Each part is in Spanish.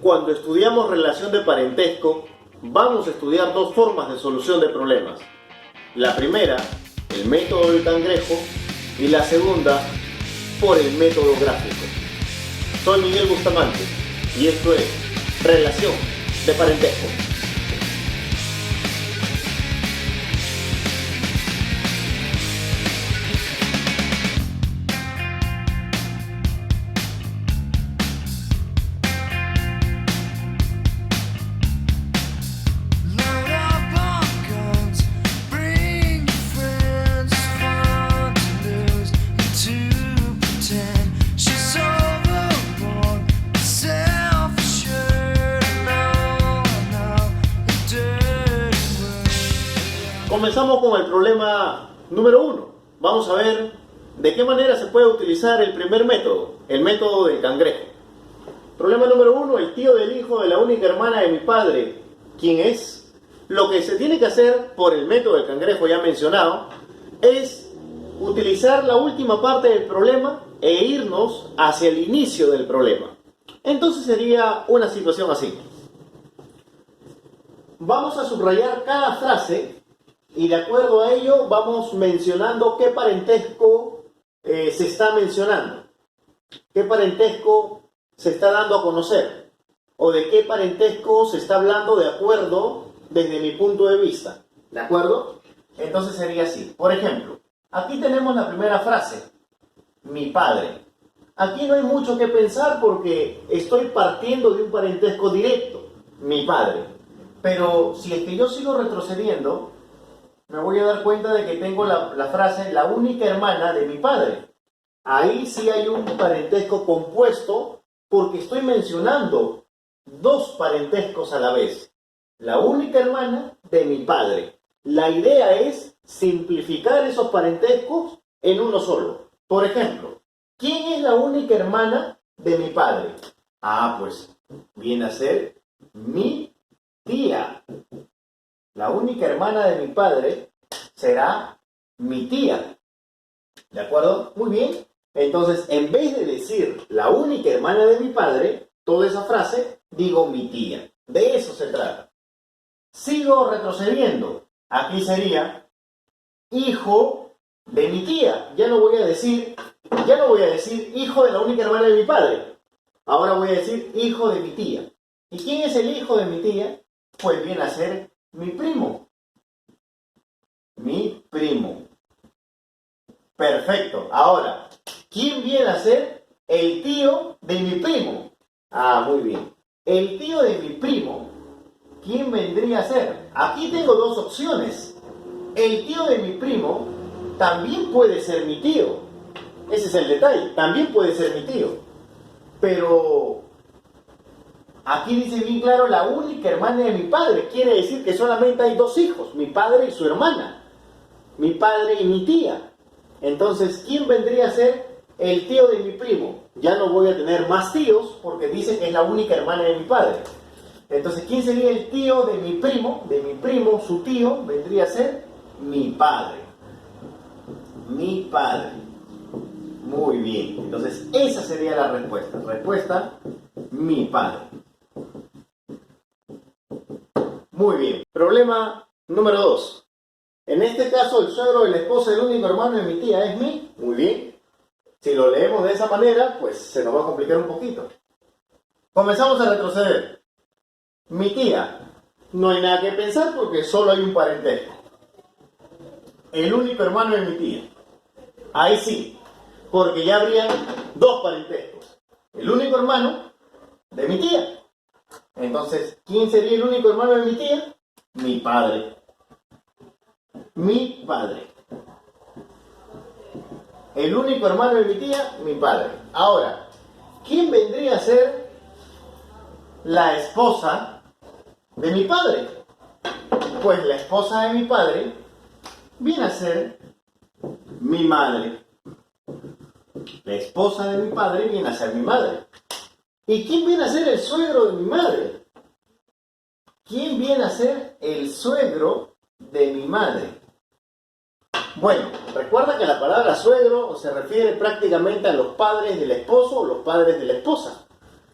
Cuando estudiamos relación de parentesco, vamos a estudiar dos formas de solución de problemas. La primera, el método del cangrejo, y la segunda, por el método gráfico. Soy Miguel Bustamante y esto es Relación de Parentesco. Comenzamos con el problema número 1. Vamos a ver de qué manera se puede utilizar el primer método, el método del cangrejo. Problema número 1, el tío del hijo de la única hermana de mi padre, ¿quién es? Lo que se tiene que hacer por el método del cangrejo ya mencionado es utilizar la última parte del problema e irnos hacia el inicio del problema. Entonces sería una situación así. Vamos a subrayar cada frase y de acuerdo a ello vamos mencionando qué parentesco se está mencionando, qué parentesco se está dando a conocer o de qué parentesco se está hablando de acuerdo desde mi punto de vista. ¿De acuerdo? Entonces sería así. Por ejemplo, aquí tenemos la primera frase, mi padre. Aquí no hay mucho que pensar porque estoy partiendo de un parentesco directo, mi padre. Pero si es que yo sigo retrocediendo, me voy a dar cuenta de que tengo la frase, la única hermana de mi padre. Ahí sí hay un parentesco compuesto porque estoy mencionando dos parentescos a la vez. La única hermana de mi padre. La idea es simplificar esos parentescos en uno solo. Por ejemplo, ¿quién es la única hermana de mi padre? Pues viene a ser mi tía. La única hermana de mi padre será mi tía. ¿De acuerdo? Muy bien. Entonces, en vez de decir la única hermana de mi padre, toda esa frase, digo mi tía. De eso se trata. Sigo retrocediendo. Aquí sería hijo de mi tía. Ya no voy a decir hijo de la única hermana de mi padre. Ahora voy a decir hijo de mi tía. ¿Y quién es el hijo de mi tía? Pues viene a ser mi primo. Mi primo. Perfecto. Ahora, ¿quién viene a ser el tío de mi primo? Muy bien. El tío de mi primo, ¿quién vendría a ser? Aquí tengo dos opciones. El tío de mi primo también puede ser mi tío. Ese es el detalle. También puede ser mi tío. Pero aquí dice bien claro la única hermana de mi padre. Quiere decir que solamente hay dos hijos, mi padre y su hermana. Mi padre y mi tía. Entonces, ¿quién vendría a ser el tío de mi primo? Ya no voy a tener más tíos porque dice que es la única hermana de mi padre. Entonces, ¿quién sería el tío de mi primo? De mi primo, su tío, vendría a ser mi padre. Mi padre. Muy bien. Entonces, esa sería la respuesta. Respuesta, mi padre. Muy bien. Problema número 2. En este caso, el suegro de la esposa del único hermano de mi tía es mi. Muy bien. Si lo leemos de esa manera, pues se nos va a complicar un poquito. Comenzamos a retroceder. Mi tía. No hay nada que pensar porque solo hay un parentesco. El único hermano de mi tía. Ahí sí, porque ya habrían dos parentescos. El único hermano de mi tía. Entonces, ¿quién sería el único hermano de mi tía? Mi padre. Mi padre. El único hermano de mi tía, mi padre. Ahora, ¿quién vendría a ser la esposa de mi padre? Pues la esposa de mi padre viene a ser mi madre. La esposa de mi padre viene a ser mi madre. ¿Y quién viene a ser el suegro de mi madre? ¿Quién viene a ser el suegro de mi madre? Bueno, recuerda que la palabra suegro se refiere prácticamente a los padres del esposo o los padres de la esposa.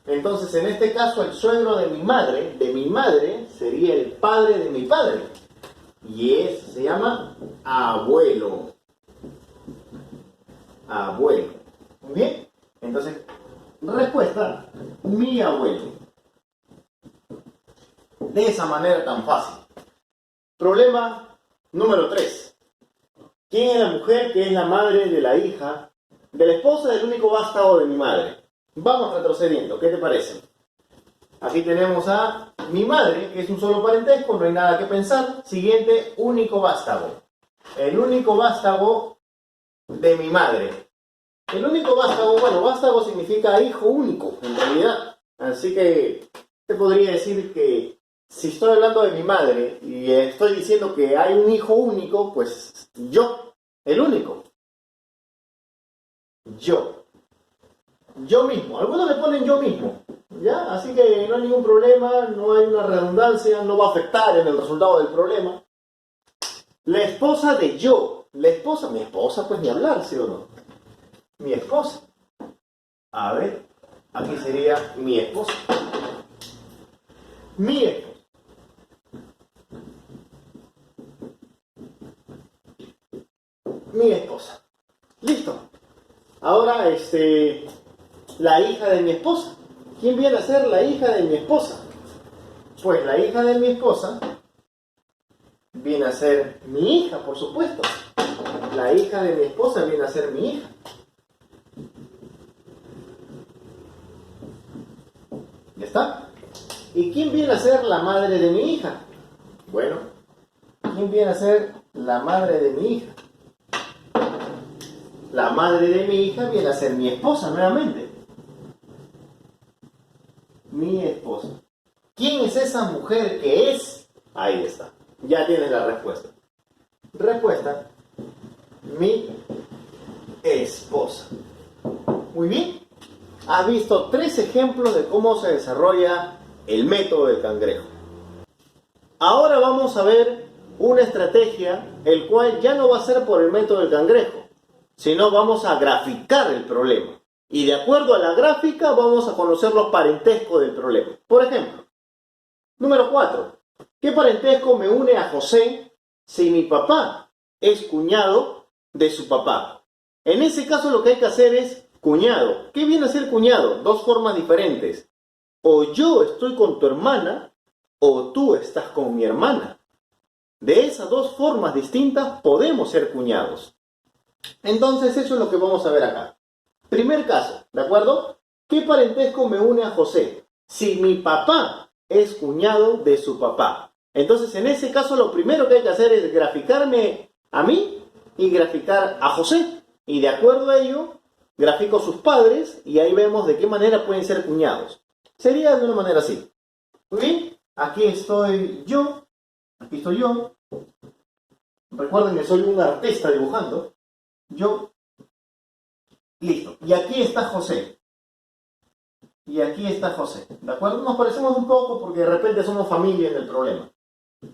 Entonces, en este caso, el suegro de mi madre, sería el padre de mi padre. Y ese se llama abuelo. Abuelo. Muy bien. Entonces, respuesta, mi abuelo. De esa manera tan fácil. Problema número 3. ¿Quién es la mujer que es la madre de la hija, de la esposa del único vástago de mi madre? Vamos retrocediendo, ¿qué te parece? Aquí tenemos a mi madre, que es un solo parentesco, no hay nada que pensar. Siguiente, único vástago. El único vástago de mi madre. El único vástago, bueno, vástago significa hijo único, en realidad. Así que te podría decir que si estoy hablando de mi madre y estoy diciendo que hay un hijo único, pues yo, el único. Yo mismo. Algunos le ponen yo mismo, ¿ya? Así que no hay ningún problema, no hay una redundancia, no va a afectar en el resultado del problema. La esposa de yo. La esposa, mi esposa, pues ni hablar, ¿sí o no? Mi esposa. A ver, aquí sería mi esposa. Mi esposa. Mi esposa. Listo. Ahora, la hija de mi esposa. ¿Quién viene a ser la hija de mi esposa? Pues la hija de mi esposa viene a ser mi hija, por supuesto. La hija de mi esposa viene a ser mi hija. ¿Ya está? ¿Y quién viene a ser la madre de mi hija? Bueno, ¿quién viene a ser la madre de mi hija? La madre de mi hija viene a ser mi esposa nuevamente. Mi esposa. ¿Quién es esa mujer que es? Ahí está. Ya tienes la respuesta. Respuesta. Mi esposa. Muy bien. Has visto 3 ejemplos de cómo se desarrolla el método del cangrejo. Ahora vamos a ver una estrategia, el cual ya no va a ser por el método del cangrejo, sino vamos a graficar el problema. Y de acuerdo a la gráfica vamos a conocer los parentescos del problema. Por ejemplo, número 4. ¿Qué parentesco me une a José si mi papá es cuñado de su papá? En ese caso lo que hay que hacer es cuñado. ¿Qué viene a ser cuñado? 2 formas diferentes. O yo estoy con tu hermana o tú estás con mi hermana. De esas 2 formas distintas podemos ser cuñados. Entonces eso es lo que vamos a ver acá. Primer caso, ¿de acuerdo? ¿Qué parentesco me une a José? Si mi papá es cuñado de su papá. Entonces en ese caso lo primero que hay que hacer es graficarme a mí y graficar a José. Y de acuerdo a ello, grafico sus padres y ahí vemos de qué manera pueden ser cuñados. Sería de una manera así. Muy bien, aquí estoy yo. Aquí estoy yo. Recuerden que soy un artista dibujando. Yo. Listo. Y aquí está José. Y aquí está José. ¿De acuerdo? Nos parecemos un poco porque de repente somos familia en el problema.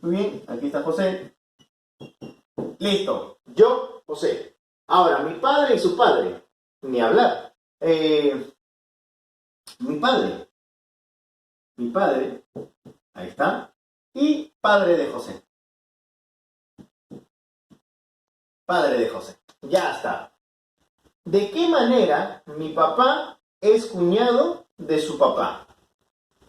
Muy bien. Aquí está José. Listo. Yo, José. Ahora, mi padre y su padre. Ni hablar. Mi padre. Mi padre. Ahí está. Y padre de José. Padre de José. Ya está. ¿De qué manera mi papá es cuñado de su papá?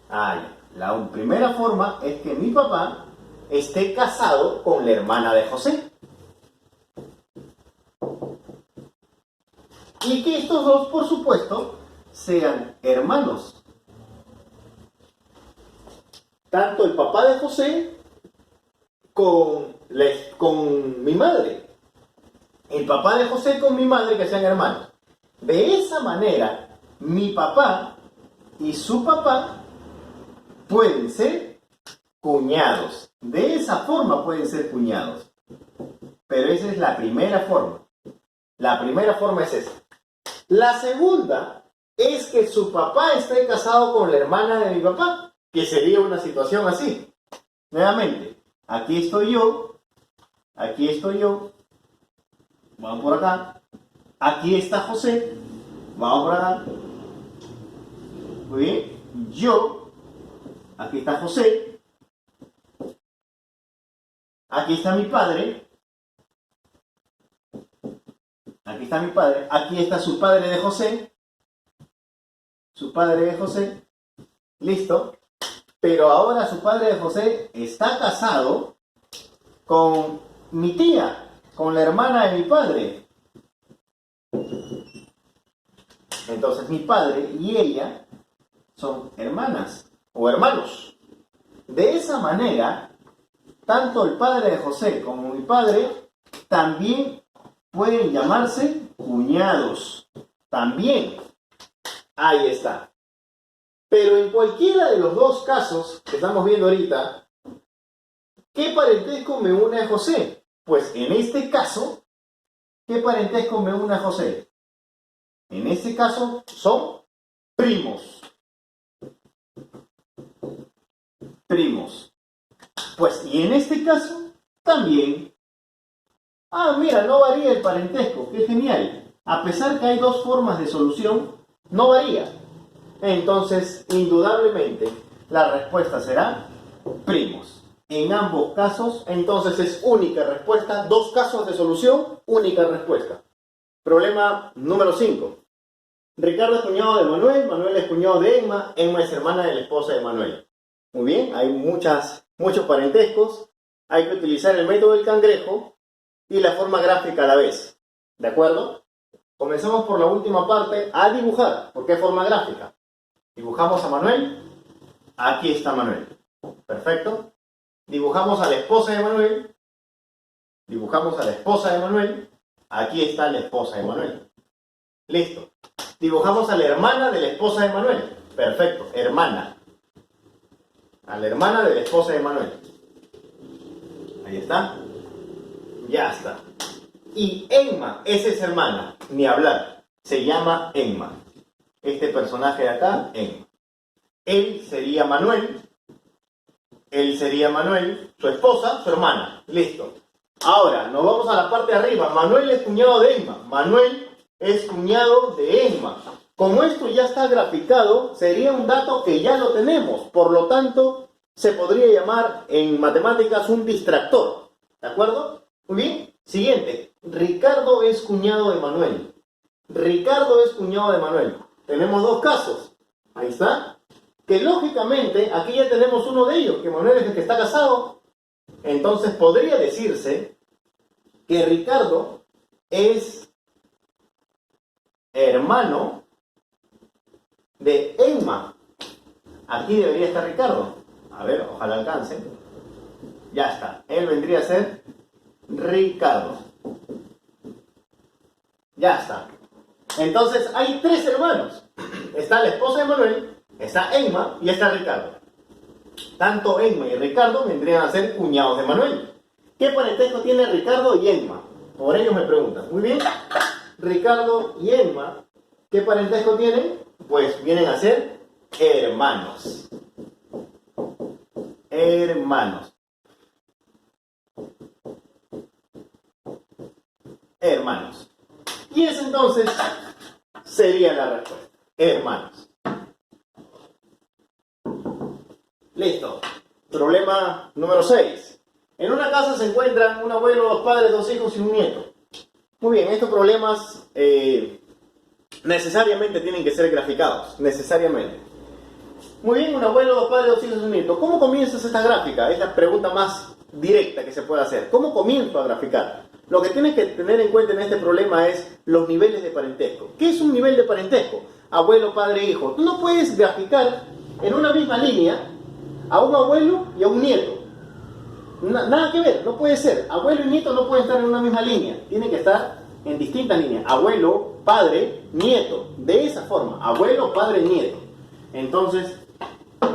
La primera forma es que mi papá esté casado con la hermana de José. Y que estos 2, por supuesto, sean hermanos. Tanto el papá de José con mi madre. El papá de José con mi madre, que sean hermanos. De esa manera, mi papá y su papá pueden ser cuñados. De esa forma pueden ser cuñados. Pero esa es la primera forma. La primera forma es esa. La segunda es que su papá esté casado con la hermana de mi papá, que sería una situación así. Nuevamente, aquí estoy yo. Aquí estoy yo. Vamos por acá. Aquí está José. Vamos por acá. Muy bien. Yo, aquí está José, aquí está mi padre, aquí está mi padre, aquí está su padre de José, listo. Pero ahora su padre de José está casado con mi tía, con la hermana de mi padre. Entonces mi padre y ella son hermanas o hermanos. De esa manera, tanto el padre de José como mi padre también pueden llamarse cuñados. También. Ahí está. Pero en cualquiera de los dos casos que estamos viendo ahorita, ¿qué parentesco me une a José? Pues en este caso, ¿qué parentesco me une a José? En este caso son primos. Primos. Pues, y en este caso también. Ah, mira, no varía el parentesco. Qué genial. A pesar que hay dos formas de solución, no varía. Entonces, indudablemente, la respuesta será primos. En ambos casos, entonces es única respuesta. Dos casos de solución, única respuesta. Problema número 5. Ricardo es cuñado de Manuel, Manuel es cuñado de Emma, Emma es hermana de la esposa de Manuel. Muy bien, hay muchos parentescos. Hay que utilizar el método del cangrejo y la forma gráfica a la vez. ¿De acuerdo? Comenzamos por la última parte, a dibujar. ¿Por qué forma gráfica? Dibujamos a Manuel. Aquí está Manuel. Perfecto. Dibujamos a la esposa de Manuel. Dibujamos a la esposa de Manuel. Aquí está la esposa de Manuel. Listo. Dibujamos a la hermana de la esposa de Manuel. Perfecto. Hermana. A la hermana de la esposa de Manuel. Ahí está. Ya está. Y Emma, esa es hermana. Ni hablar. Se llama Emma. Este personaje de acá, Emma. Él sería Manuel. Él sería Manuel. Su esposa, su hermana. Listo. Ahora, nos vamos a la parte de arriba. Manuel es cuñado de Emma. Manuel es cuñado de Emma. Como esto ya está graficado, sería un dato que ya lo tenemos. Por lo tanto, se podría llamar en matemáticas un distractor. ¿De acuerdo? Muy bien. Siguiente. Ricardo es cuñado de Manuel. Ricardo es cuñado de Manuel. Tenemos dos casos. Ahí está. Que lógicamente, aquí ya tenemos uno de ellos, que Manuel es el que está casado. Entonces podría decirse que Ricardo es hermano de Emma. Aquí debería estar Ricardo. A ver, ojalá alcance. Ya está. Él vendría a ser Ricardo. Ya está. Entonces hay tres hermanos. Está la esposa de Manuel, está Emma y está Ricardo. Tanto Emma y Ricardo vendrían a ser cuñados de Manuel. ¿Qué parentesco tiene Ricardo y Emma? Por ellos me preguntan. Muy bien. Ricardo y Emma, ¿qué parentesco tienen? Pues vienen a ser hermanos. Hermanos. Hermanos. Y ese entonces sería la respuesta. Hermanos. Listo. Problema número 6. En una casa se encuentran un abuelo, dos padres, dos hijos y un nieto. Muy bien, estos problemas necesariamente tienen que ser graficados. Necesariamente. Muy bien, un abuelo, dos padres, dos hijos y un nieto. ¿Cómo comienzas esta gráfica? Es la pregunta más directa que se puede hacer. ¿Cómo comienzo a graficar? Lo que tienes que tener en cuenta en este problema es los niveles de parentesco. ¿Qué es un nivel de parentesco? Abuelo, padre, hijo. Tú no puedes graficar en una misma línea a un abuelo y a un nieto. Nada que ver, no puede ser. Abuelo y nieto no pueden estar en una misma línea. Tienen que estar en distintas líneas. Abuelo, padre, nieto. De esa forma. Abuelo, padre, nieto. Entonces,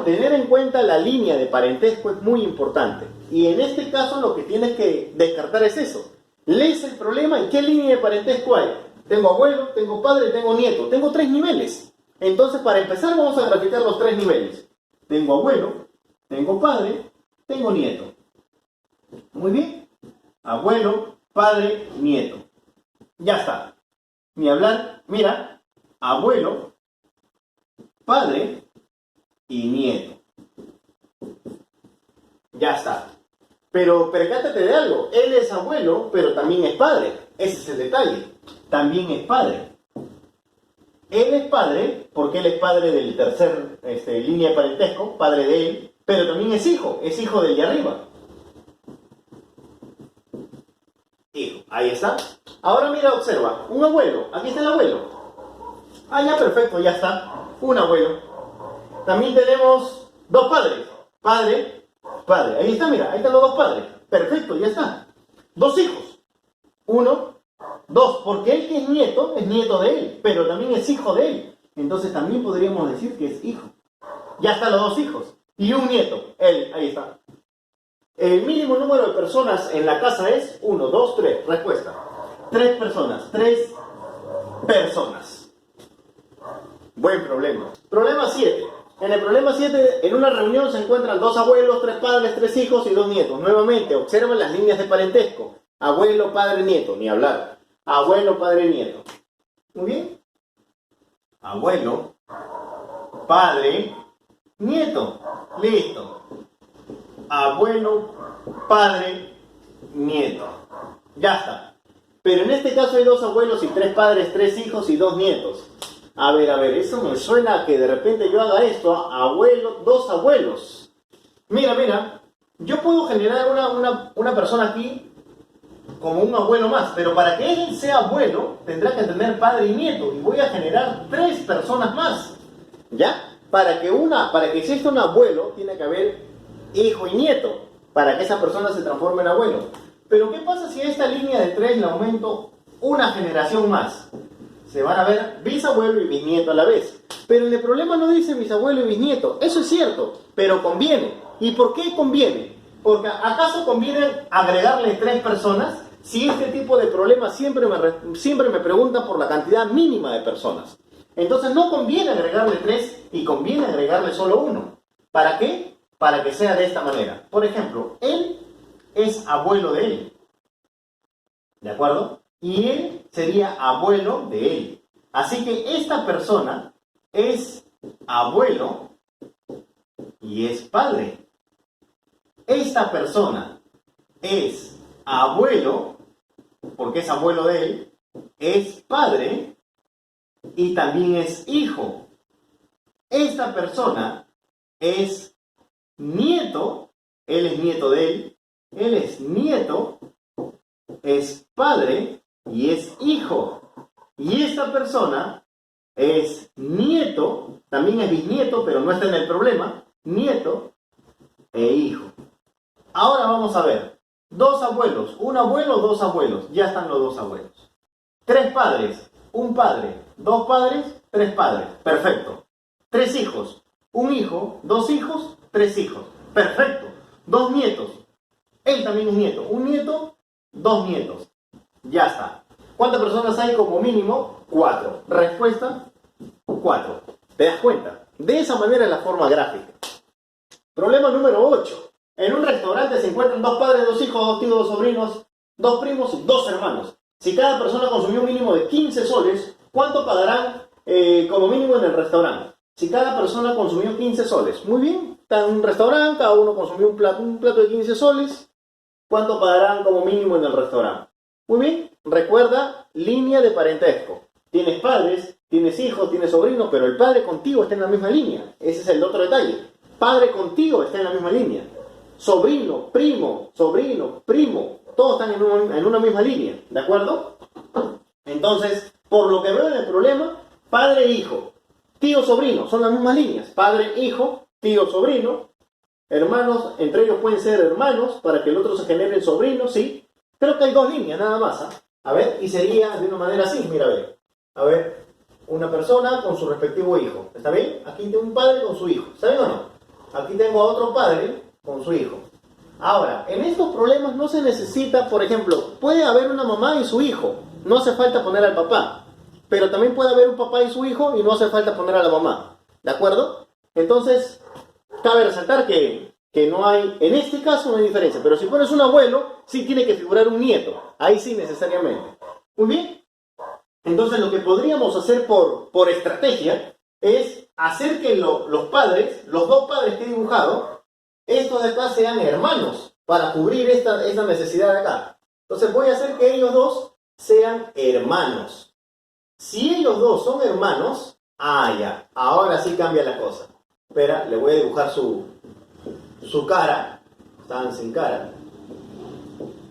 tener en cuenta la línea de parentesco es muy importante. Y en este caso lo que tienes que descartar es eso. Lees el problema y qué línea de parentesco hay. Tengo abuelo, tengo padre, tengo nieto. Tengo 3 niveles. Entonces, para empezar vamos a graficar los 3 niveles. Tengo abuelo, tengo padre, tengo nieto. Muy bien. Abuelo, padre, nieto. Ya está. Ni hablar. Mira. Abuelo, padre, y nieto. Ya está. Pero percátate de algo, él es abuelo, pero también es padre. Ese es el detalle. También es padre. Él es padre, porque él es padre del tercer línea de parentesco, padre de él, pero también es hijo del de arriba. Hijo, ahí está. Ahora mira, observa, un abuelo, aquí está el abuelo. Ah, ya, perfecto, ya está. Un abuelo. También tenemos dos padres. Padre. Ahí está, mira, ahí están los dos padres. Perfecto, ya está. Dos hijos. Uno, dos, porque él que es nieto de él, pero también es hijo de él. Entonces también podríamos decir que es hijo. Ya están los dos hijos. Y un nieto, él, ahí está. El mínimo número de personas en la casa es 1, 2, 3. Respuesta. 3 personas. 3 personas. Buen problema. Problema 7. En el problema 7, en una reunión se encuentran 2 abuelos, 3 padres, 3 hijos y 2 nietos. Nuevamente, observa las líneas de parentesco. Abuelo, padre, nieto. Ni hablar. Abuelo, padre, nieto. Muy bien. Abuelo, padre, nieto. Listo. Abuelo, padre, nieto. Ya está. Pero en este caso hay 2 abuelos y 3 padres, 3 hijos y 2 nietos. A ver, eso me suena a que de repente yo haga esto. Abuelo, 2 abuelos. Mira. Yo puedo generar una persona aquí como un abuelo más. Pero para que él sea abuelo, tendrá que tener padre y nieto. Y voy a generar 3 personas más. ¿Ya? Para que exista un abuelo, tiene que haber hijo y nieto. Para que esa persona se transforme en abuelo. Pero ¿qué pasa si a esta línea de 3 le aumento una generación más? Se van a ver bisabuelo y bisnieto a la vez. Pero en el problema no dice bisabuelo y bisnieto. Eso es cierto, pero conviene. ¿Y por qué conviene? Porque ¿acaso conviene agregarle 3 personas? Si este tipo de problemas siempre me preguntan por la cantidad mínima de personas. Entonces no conviene agregarle 3 y conviene agregarle solo 1. ¿Para qué? Para que sea de esta manera. Por ejemplo, él es abuelo de él. ¿De acuerdo? Y él sería abuelo de él. Así que esta persona es abuelo y es padre. Esta persona es abuelo, porque es abuelo de él, es padre y también es hijo. Esta persona es nieto, él es nieto de él es nieto, es padre y es hijo. Y esta persona es nieto, también es bisnieto, pero no está en el problema, nieto e hijo. Ahora vamos a ver, 2 abuelos, un abuelo, 2 abuelos, ya están los 2 abuelos. 3 padres, un padre, 2 padres, 3 padres, perfecto. 3 hijos, un hijo, 2 hijos, 3 hijos, perfecto. 2 nietos, él también es nieto, un nieto, 2 nietos, ya está. ¿Cuántas personas hay como mínimo? 4. Respuesta, 4. ¿Te das cuenta? De esa manera es la forma gráfica. Problema número 8. En un restaurante se encuentran 2 padres, 2 hijos, 2 tíos, 2 sobrinos, 2 primos y 2 hermanos. Si cada persona consumió un mínimo de 15 soles, ¿cuánto pagarán como mínimo en el restaurante? Si cada persona consumió 15 soles. Muy bien, está en un restaurante, cada uno consumió un plato de 15 soles. ¿Cuánto pagarán como mínimo en el restaurante? Muy bien, recuerda, línea de parentesco. Tienes padres, tienes hijos, tienes sobrinos, pero el padre contigo está en la misma línea. Ese es el otro detalle. Padre contigo está en la misma línea. Sobrino, primo, todos están en una misma línea, ¿de acuerdo? Entonces, por lo que veo en el problema, padre e hijo, tío, sobrino, son las mismas líneas. Padre, hijo, tío, sobrino, hermanos, entre ellos pueden ser hermanos, para que el otro se genere el sobrino, ¿sí? Creo que hay 2 líneas nada más, ¿eh? A ver, y sería de una manera así, mira, a ver, una persona con su respectivo hijo, ¿está bien? Aquí tengo un padre con su hijo, ¿está bien o no? Aquí tengo a otro padre con su hijo. Ahora, en estos problemas no se necesita, por ejemplo, puede haber una mamá y su hijo, no hace falta poner al papá, pero también puede haber un papá y su hijo y no hace falta poner a la mamá, ¿de acuerdo? Entonces, cabe resaltar que no hay, en este caso no hay diferencia, pero si pones un abuelo, sí tiene que figurar un nieto, ahí sí necesariamente. Muy bien, entonces lo que podríamos hacer por estrategia es hacer que los padres, los dos padres que he dibujado, estos de acá sean hermanos para cubrir esta necesidad de acá. Entonces voy a hacer que ellos dos sean hermanos. Si ellos dos son hermanos, ya, ahora sí cambia la cosa. Espera, le voy a dibujar su cara. Están sin cara.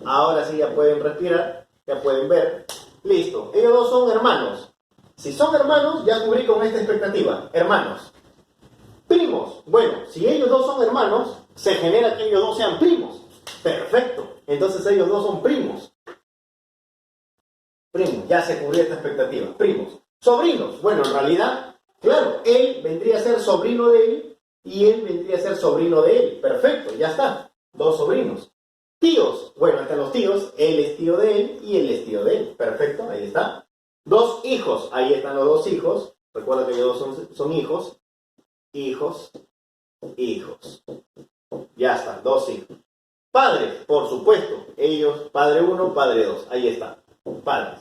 Ahora sí ya pueden respirar, ya pueden ver. Listo, ellos dos son hermanos. Si son hermanos, ya cubrí con esta expectativa. Hermanos. Primos. Bueno, si ellos dos son hermanos, se genera que ellos dos sean primos. Perfecto. Entonces ellos dos son primos. Primos. Ya se cubrió esta expectativa. Primos. Sobrinos. Bueno, en realidad, claro, él vendría a ser sobrino de él y él vendría a ser sobrino de él. Perfecto, ya está. Dos sobrinos. Tíos. Bueno, están los tíos. Él es tío de él y él es tío de él. Perfecto, ahí está. Dos hijos. Ahí están los dos hijos. Recuerda que ellos dos son hijos. Hijos. Hijos. Ya está, dos hijos. Padres, por supuesto. Ellos, padre 1, padre 2. Ahí está. Padres.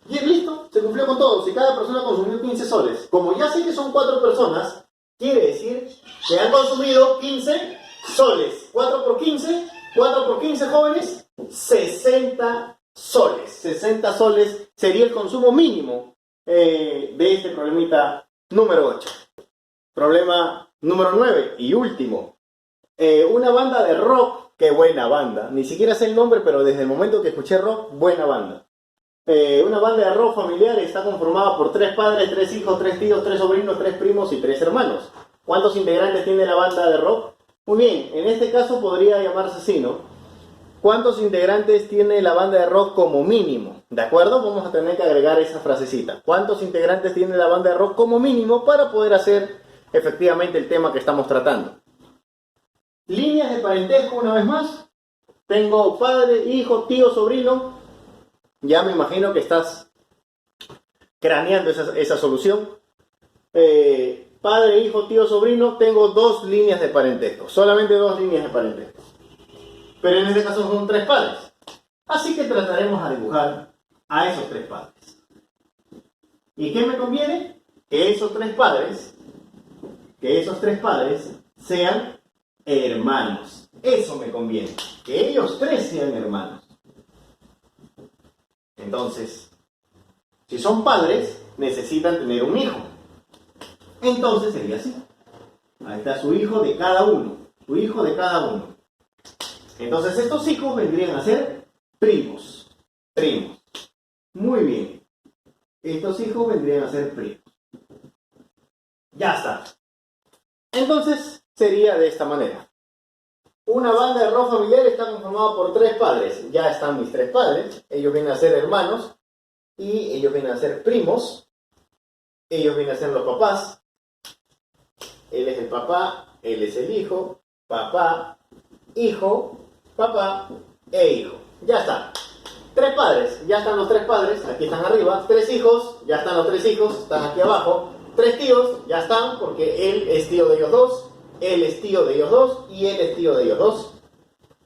Y listo, se cumplió con todo. Si cada persona consumió 15 soles. Como ya sé que son 4 personas, quiere decir que han consumido 15 soles. 4 por 15, 4 por 15 jóvenes, 60 soles. 60 soles sería el consumo mínimo de este problemita número 8. Problema número 9 y último. Una banda de rock. Qué buena banda. Ni siquiera sé el nombre, pero desde el momento que escuché rock, buena banda. Una banda de rock familiar está conformada por 3 padres, 3 hijos, 3 tíos, 3 sobrinos, 3 primos y 3 hermanos. ¿Cuántos integrantes tiene la banda de rock? Muy bien, en este caso podría llamarse así, ¿no? ¿Cuántos integrantes tiene la banda de rock como mínimo? ¿De acuerdo? Vamos a tener que agregar esa frasecita. ¿Cuántos integrantes tiene la banda de rock como mínimo para poder hacer efectivamente el tema que estamos tratando? Líneas de parentesco una vez más. Tengo padre, hijo, tío, sobrino. Ya me imagino que estás craneando esa solución. Padre, hijo, tío, sobrino. Tengo 2 líneas de parentesco. Solamente 2 líneas de parentesco. Pero en este caso son 3 padres. Así que trataremos a dibujar a esos 3 padres. ¿Y qué me conviene? Que esos 3 padres sean hermanos. Eso me conviene. Que ellos 3 sean hermanos. Entonces, si son padres, necesitan tener un hijo. Entonces sería así. Ahí está su hijo de cada uno. Su hijo de cada uno. Entonces estos hijos vendrían a ser primos. Primos. Muy bien. Estos hijos vendrían a ser primos. Ya está. Entonces sería de esta manera. Una banda de rock familiar está conformada por 3 padres. Ya están mis 3 padres. Ellos vienen a ser hermanos. Y ellos vienen a ser primos. Ellos vienen a ser los papás. Él es el papá. Él es el hijo. Papá. Hijo. Papá. E hijo. Ya está. 3 padres. Ya están los 3 padres. Aquí están arriba. 3 hijos. Ya están los 3 hijos. Están aquí abajo. 3 tíos. Ya están porque él es tío de ellos 2. Él es tío de ellos 2 y él es tío de ellos 2.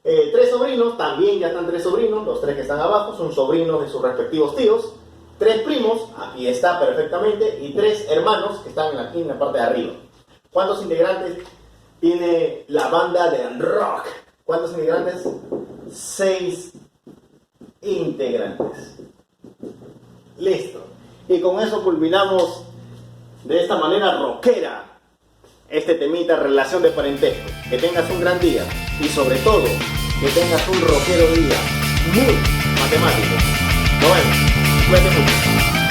3 sobrinos, también ya están 3 sobrinos, los 3 que están abajo son sobrinos de sus respectivos tíos. 3 primos, aquí está perfectamente, y 3 hermanos que están aquí en la parte de arriba. ¿Cuántos integrantes tiene la banda de rock? ¿Cuántos integrantes? 6 integrantes. Listo. Y con eso culminamos de esta manera rockera este temita, relación de parentesco. Que tengas un gran día y sobre todo que tengas un rockero día muy matemático. Nos vemos. Cuídate mucho.